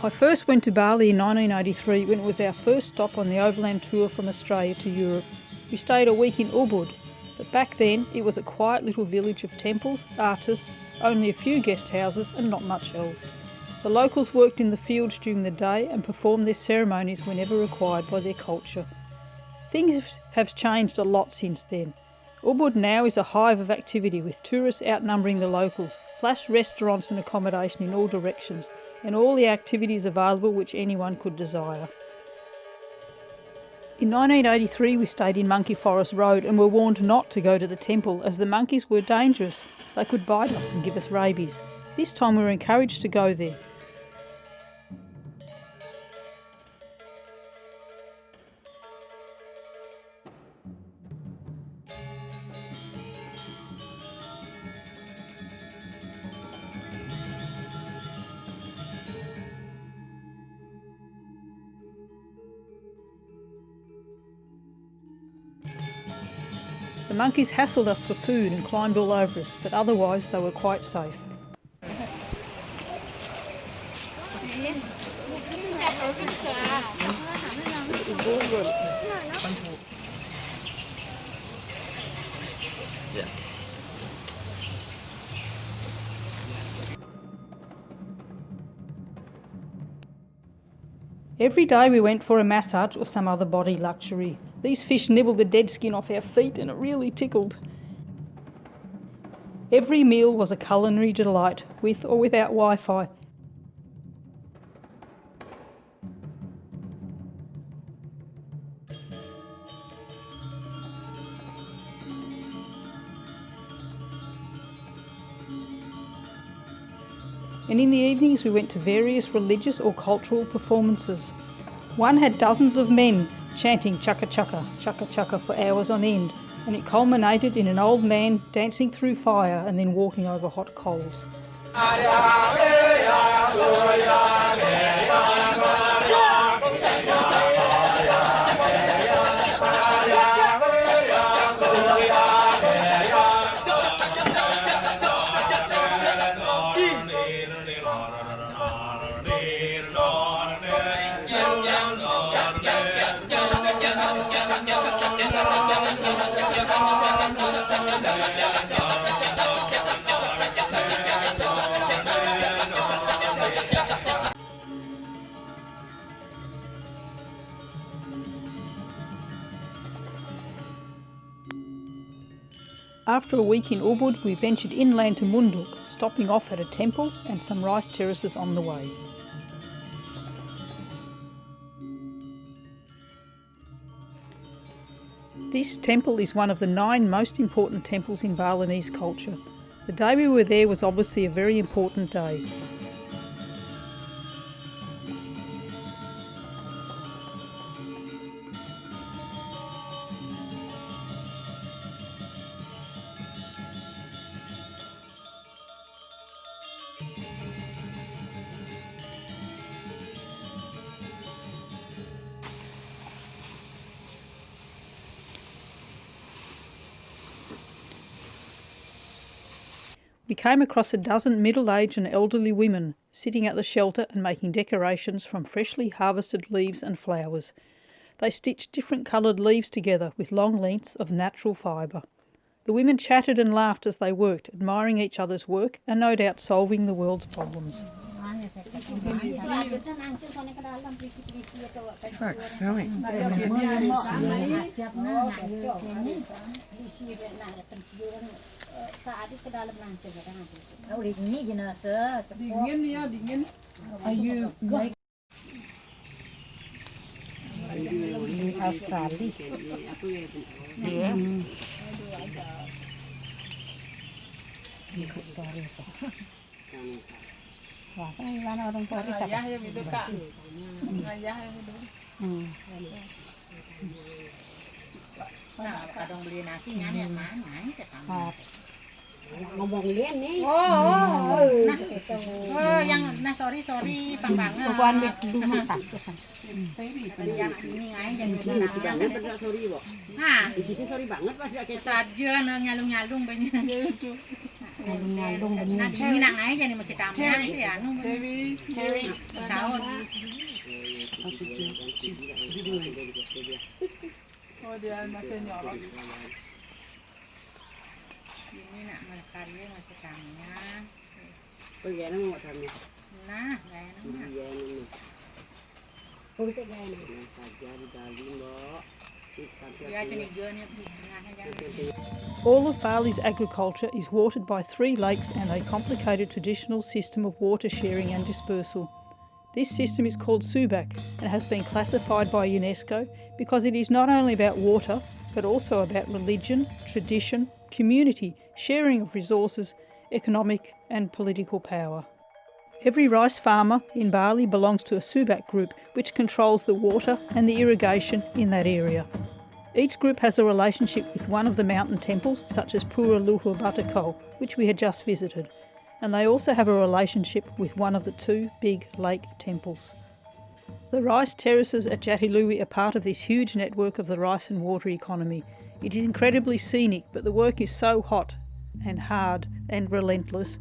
I first went to Bali in 1983 when it was our first stop on the overland tour from Australia to Europe. We stayed a week in Ubud, but back then it was a quiet little village of temples, artists, only a few guest houses and not much else. The locals worked in the fields during the day and performed their ceremonies whenever required by their culture. Things have changed a lot since then. Ubud now is a hive of activity with tourists outnumbering the locals, flash restaurants and accommodation in all directions, and all the activities available which anyone could desire. In 1983 we stayed in Monkey Forest Road and were warned not to go to the temple as the monkeys were dangerous. They could bite us and give us rabies. This time we were encouraged to go there. The monkeys hassled us for food and climbed all over us, but otherwise they were quite safe. Every day we went for a massage or some other body luxury. These fish nibbled the dead skin off our feet and it really tickled. Every meal was a culinary delight, with or without Wi-Fi. And in the evenings we went to various religious or cultural performances. One had dozens of men chanting chaka chaka, chaka chaka for hours on end, and it culminated in an old man dancing through fire and then walking over hot coals. After a week in Ubud, we ventured inland to Munduk, stopping off at a temple and some rice terraces on the way. This temple is one of the 9 most important temples in Balinese culture. The day we were there was obviously a very important day. We came across a dozen middle-aged and elderly women sitting at the shelter and making decorations from freshly harvested leaves and flowers. They stitched different coloured leaves together with long lengths of natural fibre. The women chatted and laughed as they worked, admiring each other's work and no doubt solving the world's problems. Australia. Yeah. Ngomong lian nih. Yang sorry pambangan. Bukan dulu satu. Yang ini aja yang Isi banget enggak sorry, Bo. Nah, Isinya sorry banget pas pakai saja nyalung-nyalung banyak. ngandung benih. Nanti minang aja nih masih tamu sih ya. Cherry. Daun. Oh, dia masih nyorot. Ini nak melekatnya masih tamunya. Bagaimana mau tanya? Nah, gaya nama. Oh, itu gaya saja di Bali, Mbak. Dia jenis jualnya di tengah. All of Bali's agriculture is watered by 3 lakes and a complicated traditional system of water sharing and dispersal. This system is called Subak and has been classified by UNESCO because it is not only about water but also about religion, tradition, community, sharing of resources, economic and political power. Every rice farmer in Bali belongs to a Subak group which controls the water and the irrigation in that area. Each group has a relationship with one of the mountain temples such as Pura Luhur Batakol, which we had just visited, and they also have a relationship with one of the 2 big lake temples. The rice terraces at Jatiluwi are part of this huge network of the rice and water economy. It is incredibly scenic, but the work is so hot and hard and relentless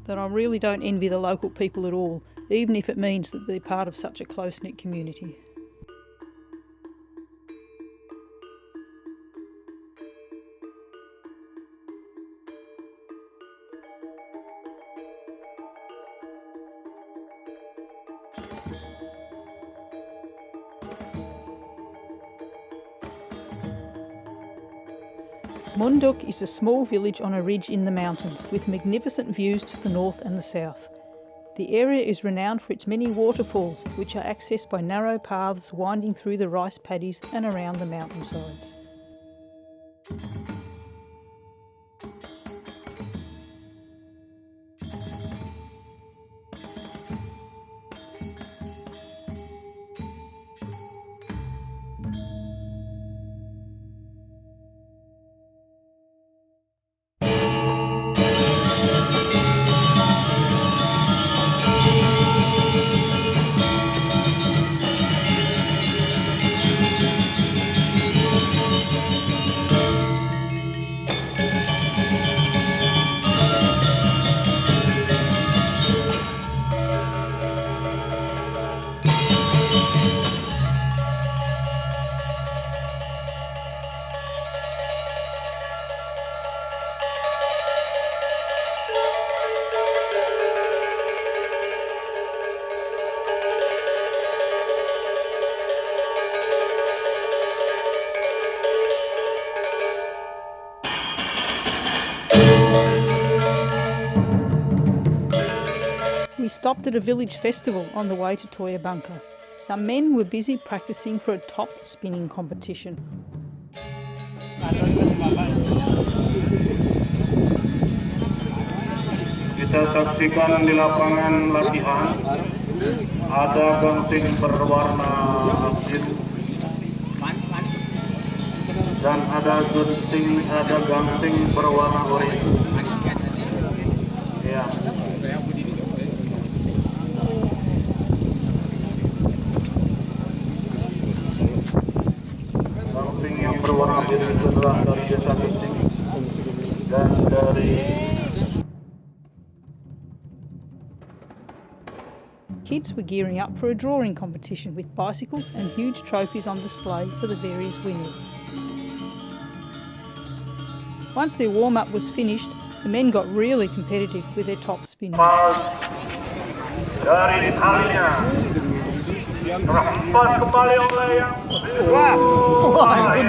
that I really don't envy the local people at all, even if it means that they're part of such a close-knit community. Munduk is a small village on a ridge in the mountains with magnificent views to the north and the south. The area is renowned for its many waterfalls, which are accessed by narrow paths winding through the rice paddies and around the mountainsides. We stopped at a village festival on the way to Toyabunka. Some men were busy practicing for a top spinning competition. Kita saksikan di lapangan latihan ada gangsing berwarna biru dan ada gangsing berwarna oranye. Ya. Gangsing yang berwarna biru itu adalah dari desa Gangsing dan dari Kids were gearing up for a drawing competition with bicycles and huge trophies on display for the various winners. Once their warm-up was finished, the men got really competitive with their top spinning. Dari talinya terhempas kembali oleh yang kembali lagi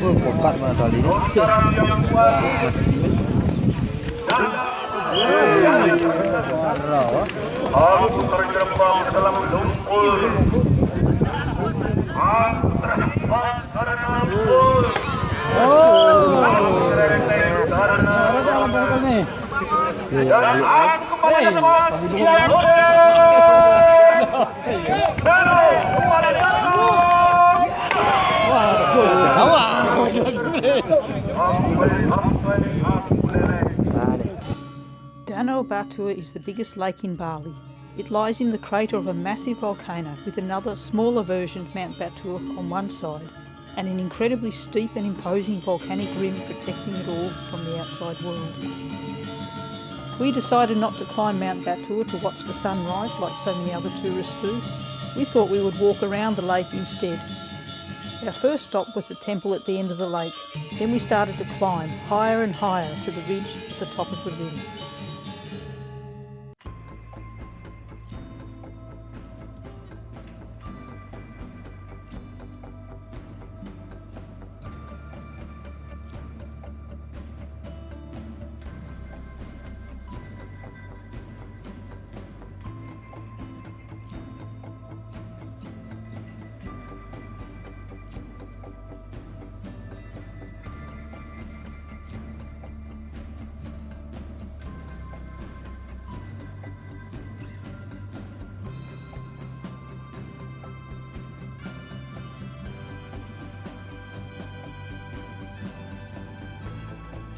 Bongkar mana talinya? yang kuat aku terjerembab dalam lumpur terhempas karena lumpur dan aku kembali teman yang boleh Danau Batur is the biggest lake in Bali. It lies in the crater of a massive volcano with another smaller version, Mount Batur, on one side. and an incredibly steep and imposing volcanic rim protecting it all from the outside world. We decided not to climb Mount Batur to watch the sunrise like so many other tourists do. We thought we would walk around the lake instead. Our first stop was the temple at the end of the lake. Then we started to climb higher and higher to the ridge at the top of the rim.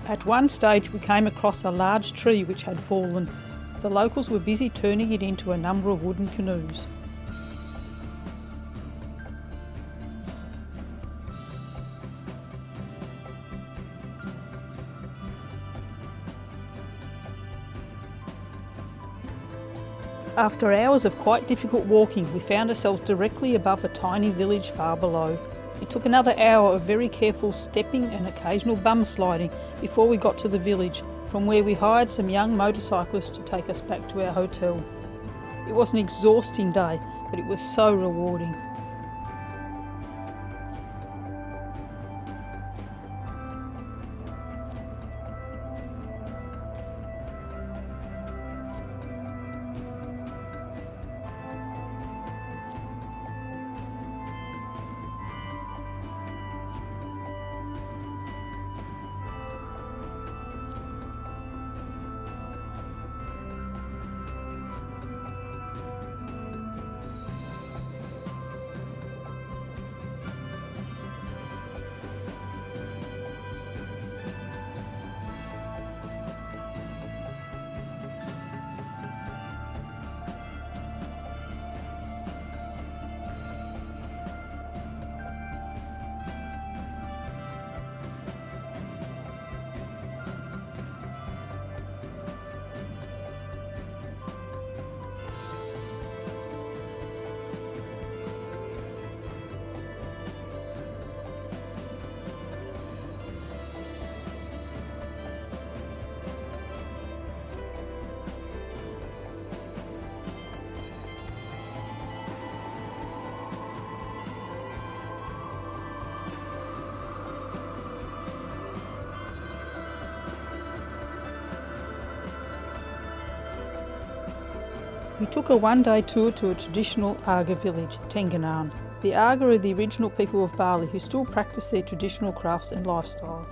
At one stage we came across a large tree which had fallen. The locals were busy turning it into a number of wooden canoes. After hours of quite difficult walking, we found ourselves directly above a tiny village far below. It took another hour of very careful stepping and occasional bum sliding before we got to the village, from where we hired some young motorcyclists to take us back to our hotel. It was an exhausting day, but it was so rewarding. We took a one-day tour to a traditional Aga village, Tenganan. The Aga are the original people of Bali who still practice their traditional crafts and lifestyle.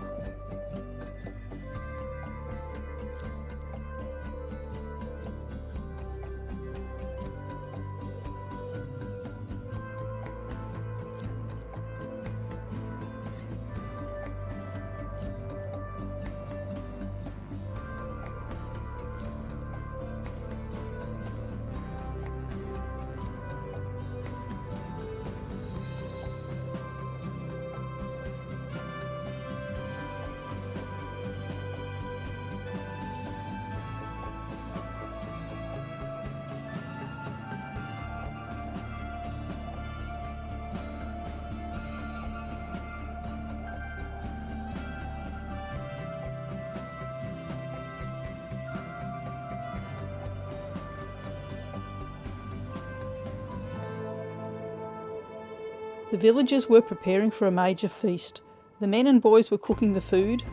The villagers were preparing for a major feast. The men and boys were cooking the food.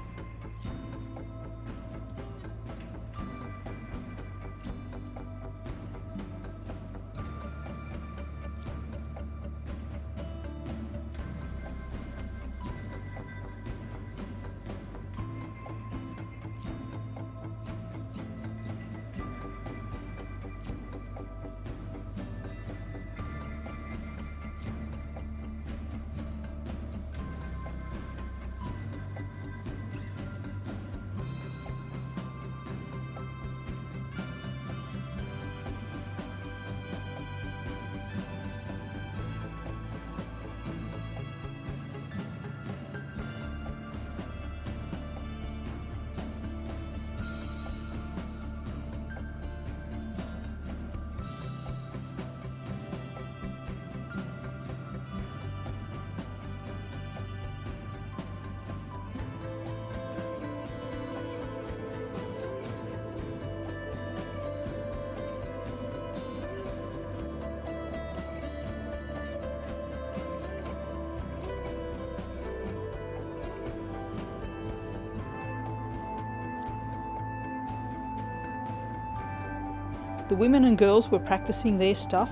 The women and girls were practicing their stuff.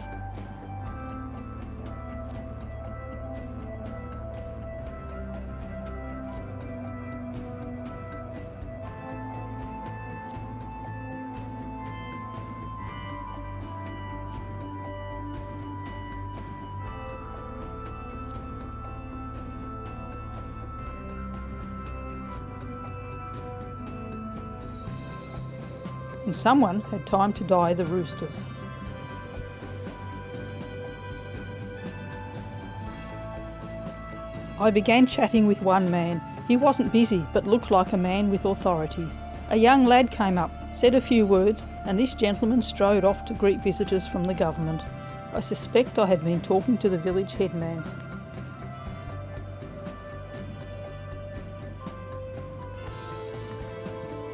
And someone had time to dye the roosters. I began chatting with one man. He wasn't busy, but looked like a man with authority. A young lad came up, said a few words, and this gentleman strode off to greet visitors from the government. I suspect I had been talking to the village headman.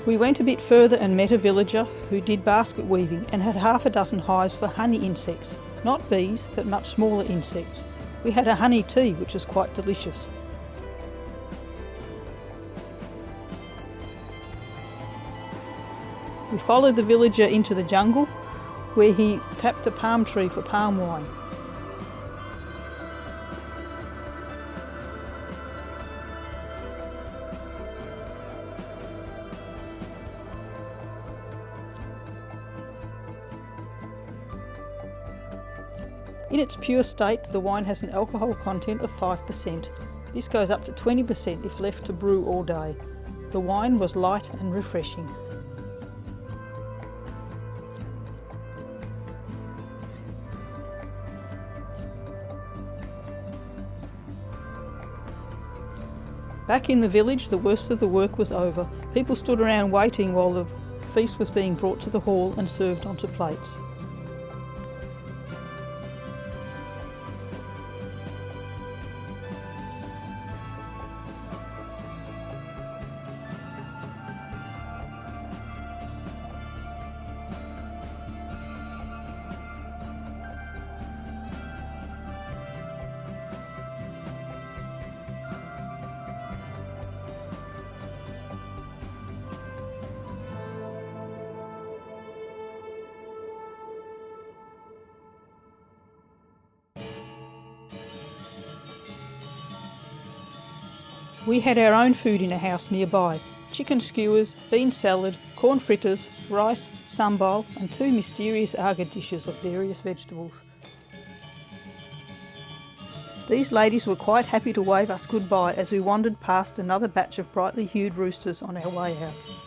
We went a bit further and met a villager who did basket weaving and had half a dozen hives for honey insects. Not bees, but much smaller insects. We had a honey tea, which was quite delicious. We followed the villager into the jungle, where he tapped a palm tree for palm wine. In its pure state, the wine has an alcohol content of 5%. This goes up to 20% if left to brew all day. The wine was light and refreshing. Back in the village, the worst of the work was over. People stood around waiting while the feast was being brought to the hall and served onto plates. We had our own food in a house nearby. Chicken skewers, bean salad, corn fritters, rice, sambal and 2 mysterious aga dishes of various vegetables. These ladies were quite happy to wave us goodbye as we wandered past another batch of brightly hued roosters on our way out.